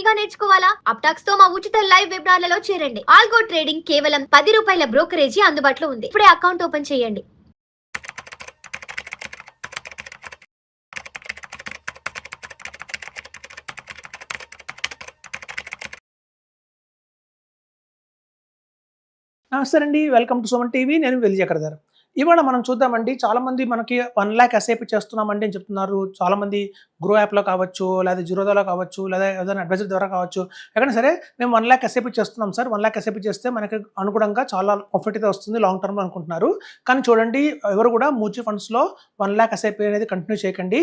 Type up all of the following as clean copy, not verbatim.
ఫ్రీగా నేర్చుకోవాలా? అప్టాక్స్ తో మా ఉచిత లైవ్ వెబినార్లలో చేరండి. ఆల్గో ట్రేడింగ్ కేవలం 10 రూపాయల బ్రోకరేజీ అందుబాటులో ఉంది. ఇప్పుడే అకౌంట్ ఓపెన్ చేయండి. నమస్తే అండి, వెల్కమ్ టు సుమన్ టీవీ. నేను విజయకర్దార్. ఇవాళ మనం చూద్దామండి, చాలామంది మనకి 1 లాక్ ఎస్ఐపి చేస్తున్నామండి అని చెప్తున్నారు. చాలామంది గ్రో యాప్లో కావచ్చు, లేదా జిరోదాలో కావచ్చు, లేదా ఏదైనా అడ్వైజర్ ద్వారా కావచ్చు, ఎక్కడైనా సరే మేము 1 లాక్ ఎస్ఐపి చేస్తున్నాం సార్, 1 లాక్ ఎస్ఐపి చేస్తే మనకి అనుగుణంగా చాలా ప్రాఫిట్ అయితే వస్తుంది లాంగ్ టర్మ్ అనుకుంటున్నారు. కానీ చూడండి, ఎవరు కూడా మ్యూచువల్ ఫండ్స్లో 1 లాక్ ఎస్ఐపి అనేది కంటిన్యూ చేయకండి.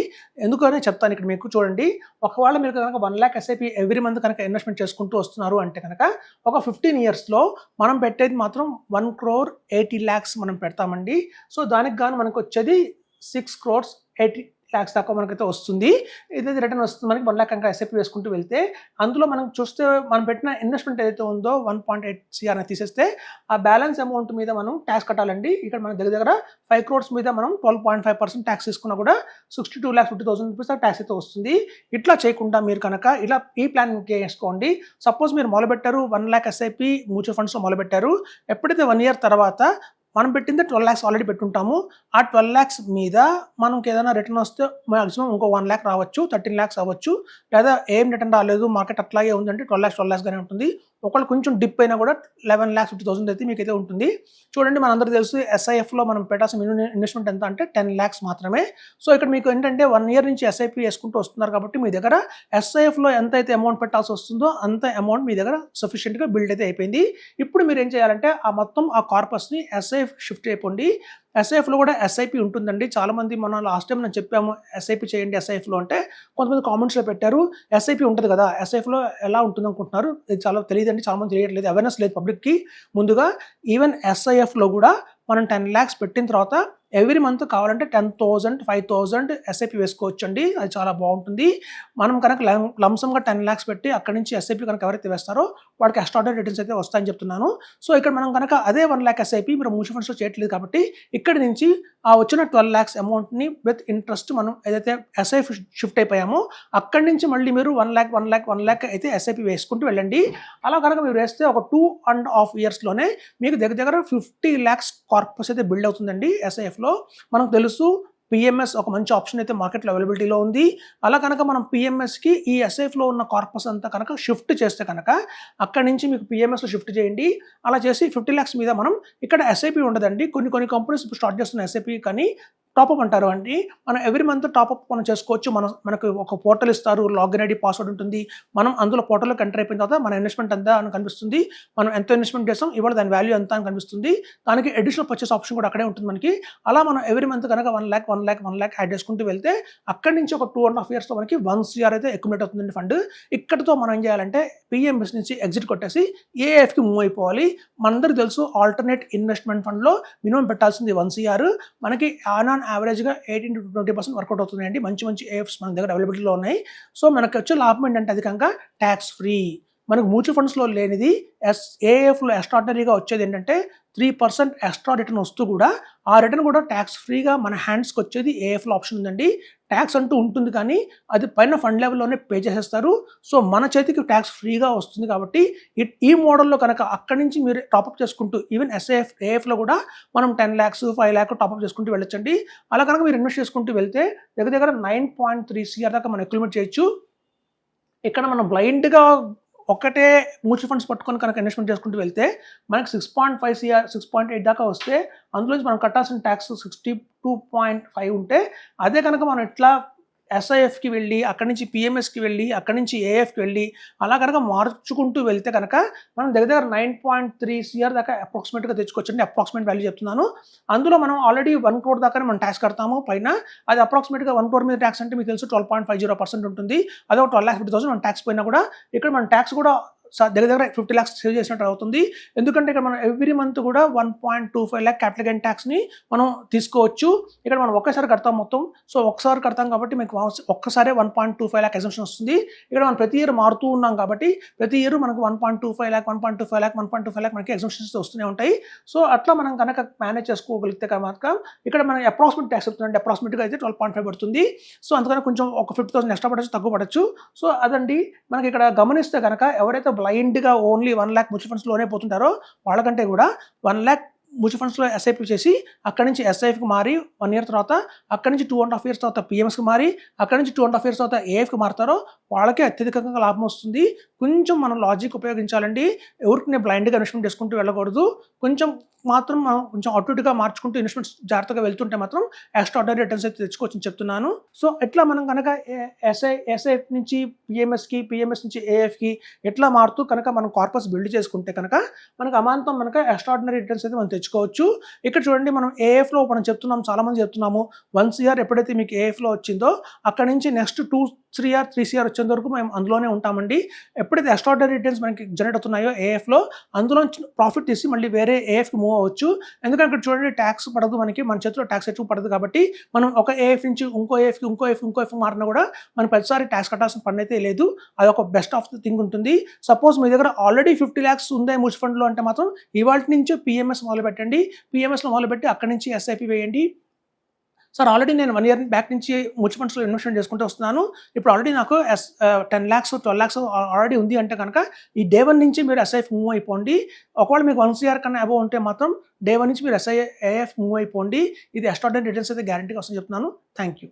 ఎందుకనే చెప్తాను ఇక్కడ మీకు. చూడండి, ఒకవేళ మీరు కనుక 1 లాక్ ఎస్ఐపి ఎవ్రీ మంత్ కనుక ఇన్వెస్ట్మెంట్ చేసుకుంటూ వస్తున్నారు అంటే కనుక ఒక 15 ఇయర్స్లో మనం పెట్టేది మాత్రం 1,80,00,000 మనం పెడతామండి. సో దానికి గాను మనకు వచ్చేది 6,80,00,000 దాకా మనకైతే వస్తుంది. ఇదైతే రిటర్న్ వస్తుంది మనకి 1 లాక్ కనుక ఎస్ఐపి వేసుకుంటూ వెళ్తే. అందులో మనం చూస్తే మనం పెట్టిన ఇన్వెస్ట్మెంట్ ఏదైతే ఉందో 1.8 CR అని తీసేస్తే ఆ బ్యాలెన్స్ అమౌంట్ మీద మనం ట్యాక్స్ కట్టాలండి. ఇక్కడ మన దగ్గర 5 crores మీద మనం 12.5% ట్యాక్స్ తీసుకున్నా కూడా 62,50,000 రూపీస్ ట్యాక్స్ అయితే వస్తుంది. ఇట్లా చేయకుండా మీరు కనుక ఇలా ఈ ప్లాన్ చేసుకోండి. సపోజ్ మీరు మొదలుపెట్టారు 1 లాక్ ఎస్ఐపి మ్యూచువల్ ఫండ్స్లో మొదలుపెట్టారు. ఎప్పుడైతే 1 year తర్వాత మనం పెట్టింది 12 lakhs ఆల్రెడీ పెట్టుంటాము. ఆ 12 lakhs మీద మనకి ఏదైనా రిటర్న్ వస్తే మాక్సిమం ఇంకో 1 lakh రావచ్చు, 13 lakhs అవ్వచ్చు. లేదా ఏం రిటర్న్ రాలేదు, మార్కెట్ అట్లాగే ఉందంటే 12 lakhs గానే ఉంటుంది. ఒకళ్ళు కొంచెం డిప్ అయినా కూడా 11,50,000 అయితే మీకైతే ఉంటుంది. చూడండి, మనందరికీ తెలుసు ఎస్ఐఎఫ్లో మనం పెట్టాల్సిన మినిమం ఇన్వెస్ట్మెంట్ ఎంత అంటే 10 lakhs మాత్రమే. సో ఇక్కడ మీకు ఏంటంటే 1 year నుంచి ఎస్ఐపి వేసుకుంటూ వస్తున్నారు కాబట్టి మీ దగ్గర ఎస్ఐఎఫ్లో ఎంత అయితే అమౌంట్ పెట్టాల్సి వస్తుందో అంత అమౌంట్ మీ దగ్గర సఫిషియెంట్గా బిల్డ్ అయితే అయిపోయింది. ఇప్పుడు మీరు ఏం చేయాలంటే ఆ మొత్తం ఆ కార్పస్ని ఎస్ఐఎఫ్ షిఫ్ట్ అయిపోండి. ఎస్ఐఎఫ్లో కూడా ఎస్ఐపి ఉంటుందండి. చాలామంది మనం లాస్ట్ టైం నేను చెప్పాము ఎస్ఐపి చేయండి ఎస్ఐఎఫ్లో అంటే కొంతమంది కామెంట్స్లో పెట్టారు ఎస్ఐపి ఉంటుంది కదా, ఎస్ఐఎఫ్లో ఎలా ఉంటుంది అనుకుంటున్నారు. ఇది చాలా తెలియదండి, చాలామంది తెలియట్లేదు, అవేర్నెస్ లేదు పబ్లిక్కి. ముందుగా ఈవెన్ ఎస్ఐఎఫ్లో కూడా మనం 10 lakhs పెట్టిన తర్వాత ఎవ్రీ మంత్ కావాలంటే 10,000, 5,000 ఎస్ఐపి వేసుకోవచ్చు అండి. అది చాలా బాగుంటుంది. మనం కనుక లంసంగా 10 lakhs పెట్టి అక్కడి నుంచి ఎస్ఐపి కనుక ఎవరైతే వేస్తారో వాడికి ఎక్స్ట్రాడనరీ రిటర్న్స్ అయితే వస్తాయని చెప్తున్నాను. సో ఇక్కడ మనం కనుక అదే 1 lakh ఎస్ఐపి మీరు మ్యూచువల్ ఫండ్స్లో చేయట్లేదు కాబట్టి ఇక్కడి నుంచి ఆ వచ్చిన 12 lakhs అమౌంట్ని విత్ ఇంట్రెస్ట్ మనం ఏదైతే ఎస్ఐపి షిఫ్ట్ అయిపోయామో అక్కడి నుంచి మళ్ళీ మీరు 1 lakh అయితే ఎస్ఐపి వేసుకుంటూ వెళ్ళండి. అలా కనుక మీరు వేస్తే ఒక 2.5 yearsలోనే మీకు దగ్గర 50 lakhs కార్పస్ అయితే బిల్డ్ అవుతుందండి. ఎస్ఐఎఫ్లో మనకు తెలుసు పిఎంఎస్ ఒక మంచి ఆప్షన్ అయితే మార్కెట్లో అవైలబిలిటీలో ఉంది. అలా కనుక మనం పిఎంఎస్కి ఈ ఎస్ఐఎఫ్లో ఉన్న కార్పస్ అంతా కనుక షిఫ్ట్ చేస్తే కనుక అక్కడి నుంచి మీకు పిఎంఎస్లో షిఫ్ట్ చేయండి. అలా చేసి 50 lakhs మీద మనం ఇక్కడ ఎస్ఐపి ఉండదండి. కొన్ని కంపెనీస్ ఇప్పుడు స్టార్ట్ చేస్తున్న ఎస్ఐపి కానీ టాప్అప్ అంటారు అండి. మనం ఎవ్రీ మంత్ టాప్అప్ మనం చేసుకోవచ్చు. మనకు ఒక పోర్టల్ ఇస్తారు, లాగిన్ ఐడి పాస్వర్డ్ ఉంటుంది. మనం అందులో పోర్టల్లోకి ఎంటర్ అయిపోయిన తర్వాత మన ఇన్వెస్ట్మెంట్ ఎంత అని కనిపిస్తుంది. మనం ఎంత ఇన్వెస్ట్మెంట్ చేస్తాం, ఇవాళ దాని వాల్యూ ఎంత అని కనిపిస్తుంది. దానికి అడిషనల్ పర్చేస్ ఆప్షన్ కూడా అక్కడే ఉంటుంది మనకి. అలా మనం ఎవ్రీ మంత్ కనుక 1 lakh యాడ్ చేసుకుంటూ వెళ్తే అక్కడి నుంచి ఒక 2.5 yearsలో మనకి 1 CR అయితే అక్యుములేట్ అవుతుందండి ఫండ్. ఇక్కడతో మనం ఏం చేయాలంటే పిఎంఎస్ నుంచి ఎగ్జిట్ కొట్టేసి ఏఎఫ్కి మూవ్ అయిపోవాలి. మనందరికీ తెలుసు ఆల్టర్నేట్ ఇన్వెస్ట్మెంట్ ఫండ్లో మినిమం పెట్టాల్సింది 1 CR. మనకి ఆన్ యావరేజ్గా 18 to 20% వర్కౌట్ అవుతున్నాయండి. మంచి ఏఎఫ్స్ మన దగ్గర అవైలబిలిటీలో ఉన్నాయి. సో మనకు వచ్చే లాభం ఏంటంటే అధికంగా ట్యాక్స్ ఫ్రీ. మనకు మ్యూచువల్ ఫండ్స్లో లేనిది ఏఎఫ్లో ఎక్స్ట్రాడినరీగా వచ్చేది ఏంటంటే 3% ఎక్స్ట్రా రిటర్న్ వస్తూ కూడా ఆ రిటర్న్ కూడా ట్యాక్స్ ఫ్రీగా మన హ్యాండ్స్కి వచ్చేది ఏఎఫ్లో ఆప్షన్ ఉందండి. ట్యాక్స్ అంటూ ఉంటుంది కానీ అది పైన ఫండ్ లెవెల్లోనే పే చేసేస్తారు. సో మన చేతికి ట్యాక్స్ ఫ్రీగా వస్తుంది కాబట్టి ఈ మోడల్లో కనుక అక్కడి నుంచి మీరు టాప్అప్ చేసుకుంటూ ఈవెన్ ఏఎఫ్లో కూడా మనం 10 lakhs, 5 lakh టాప్అప్ చేసుకుంటూ వెళ్ళొచ్చండి. అలా కనుక మీరు ఇన్వెస్ట్ చేసుకుంటూ వెళ్తే దగ్గర 9.3 CR దాకా మనం అక్యుములేట్ చేయొచ్చు. ఇక్కడ మనం బ్లైండ్గా ఒకటే మ్యూచువల్ ఫండ్స్ పట్టుకొని కనుక ఇన్వెస్ట్మెంట్ చేసుకుంటూ వెళ్తే మనకి 6.5 CR, 6.8 దాకా వస్తే అందులో మనం కట్టాల్సిన ట్యాక్స్ 62.5 ఉంటే అదే కనుక మనం ఇట్లా ఎస్ఐఎఫ్కి వెళ్ళి అక్కడి నుంచి పిఎంఎస్కి వెళ్ళి అక్కడి నుంచి ఏఎఫ్కి వెళ్ళి అలా కనుక మార్చుకుంటూ వెళ్తే కనుక మనం దగ్గర 9.3 CR దాకా అప్రాక్సిమేట్గా తెచ్చుకోవచ్చండి. అప్రాక్సిమేట్ వాల్యూ చెప్తున్నాను. అందులో మనం ఆల్రెడీ 1 crore దాకా మనం ట్యాక్స్ కడతాము పైన. అది అప్రాక్సిమేట్గా 1 crore మీద ట్యాక్స్ అంటే మీకు తెలుసు 12.50% ఉంటుంది. అదే 12,50,000 మనం ట్యాక్స్ పోయినా కూడా ఇక్కడ మన ట్యాక్స్ కూడా దగ్గర దగ్గర 50 lakhs సేవ్ చేసినట్టు అవుతుంది. ఎందుకంటే ఇక్కడ మనం ఎవ్రీ మంత్ కూడా 1.25 lakh క్యాపిటల్ గెయిన్ ట్యాక్స్ని మనం తీసుకోవచ్చు. ఇక్కడ మనం ఒక్కసారి కడతాం మొత్తం. సో ఒక్కసారి కడతాం కాబట్టి మీకు ఒక్కసారి 1.25 lakh ఎగ్జంప్షన్ వస్తుంది. ఇక్కడ మనం ప్రతి ఇయర్ మారుతూ ఉన్నాం కాబట్టి ప్రతి ఇయర్ మనకు 1.25 lakh 1.25 lakh 1.25 lakh మనకి ఎగ్జంప్షన్స్ వస్తూనే ఉంటాయి. సో అట్లా మనం కనుక మేనేజ్ చేసుకోగలిగితే కనుక ఇక్కడ మనం అప్రాక్సిమేట్ ట్యాక్స్ చెప్తుందంటే అప్రాక్సిమేట్గా అయితే 12.5 పడుతుంది. సో అందుకని కొంచెం ఒక 50,000 ఎక్స్ట్రా పడచ్చు, తక్కువ పడచ్చు. సో అదండి మనకి ఇక్కడ గమనిస్తే కనుక ఎవరైతే బ్లైండ్గా ఓన్లీ 1 lakh మ్యూచువల్ ఫండ్స్లోనే పోతుంటారో వాళ్ళకంటే కూడా 1 lakh మ్యూచువల్ ఫండ్స్లో ఎస్ఐపి చేసి అక్కడి నుంచి ఎస్ఐఎఫ్కి మారి 1 year తర్వాత అక్కడి నుంచి 2.5 years తర్వాత పిఎంఎస్కి మారి అక్కడి నుంచి 2.5 years తర్వాత ఏఎఫ్కి మారుతారో వాళ్ళకే అత్యధికంగా లాభం వస్తుంది. కొంచెం మనం లాజిక్ ఉపయోగించాలండి. ఎవరికి బ్లైండ్గా ఇన్వెస్ట్మెంట్ చేసుకుంటూ వెళ్ళకూడదు. కొంచెం మాత్రం మనం కొంచెం అటుగా మార్చుకుంటూ ఇన్వెస్ట్మెంట్స్ జాగ్రత్తగా వెళ్తుంటే మాత్రం ఎక్స్ట్రాడనరీ రిటర్న్స్ అయితే తెచ్చుకోవచ్చని చెప్తున్నాను. సో ఎట్లా మనం కనుక ఎస్ఐఎఫ్ నుంచి పిఎంఎస్కి, పిఎంఎస్ నుంచి ఏఎఫ్కి ఎట్లా మారుతూ కనుక మనం కార్పస్ బిల్డ్ చేసుకుంటే కనుక మనకు అమాంతం మనకు ఎక్స్ట్రాడనరీ రిటర్న్స్ అయితే మనం తెచ్చుకోవచ్చు. ఇక్కడ చూడండి మనం ఏఎఫ్లో మనం చెప్తున్నాం, చాలామంది చెప్తున్నాము 1 CR ఎప్పుడైతే మీకు ఏఎఫ్లో వచ్చిందో అక్కడ నుంచి నెక్స్ట్ 2 CR 3 CR వచ్చేంత వరకు మేము అందులోనే ఉంటామండి. ఎప్పుడైతే ఎక్స్ట్రాడనరీ రిటర్న్స్ మనకి జనరేట్ అవుతున్నాయో ఏఎఫ్లో అందులో ప్రాఫిట్ తీసి మళ్ళీ వేరే ఏఎఫ్కి మూవ్ అవ్వచ్చు. ఎందుకంటే ఇక్కడ చూడండి ట్యాక్స్ పడదు, మనకి మన చేతిలో ట్యాక్స్ ఎక్కువ పడదు కాబట్టి మనం ఒక ఏఎఫ్ నుంచి ఇంకో ఏఎఫ్కి మారినా కూడా మనం ప్రతిసారి ట్యాక్స్ కట్టాల్సిన పని అయితే లేదు. అది ఒక బెస్ట్ ఆఫ్ ది థింగ్ ఉంటుంది. సపోజ్ మీ దగ్గర ఆల్రెడీ 50 lakhs ఉందే మ్యూచువల్ ఫండ్లో అంటే మాత్రం ఇవాళ నుంచి పిఎంఎస్ మొదలు పెట్టండి. పిఎంఎస్లో మొదలుపెట్టి అక్కడి నుంచి ఎస్ఐపి వేయండి. సార్ ఆల్రెడీ నేను 1 year బ్యాక్ నుంచి మ్యూచువల్ ఫండ్స్లో ఇన్వెస్ట్మెంట్ చేసుకుంటూ వస్తున్నాను. ఇప్పుడు ఆల్రెడీ నాకు 10 lakhs 12 lakhs ఆల్రెడీ ఉంది అంటే కనుక ఈ డే 1 నుంచి మీరు ఎస్ఐఎఫ్ మూవ్ అయిపోండి. ఒకవేళ మీకు 1 CR కన్నా అబోవ్ ఉంటే మాత్రం డే 1 నుంచి మీరు ఏఎఫ్ మూవ్ అయిపోండి. ఇది ఎక్స్ట్రాడనరీ రిటర్న్స్ అయితే గ్యారంటీగా వస్తుందని చెప్తున్నాను. Thank you.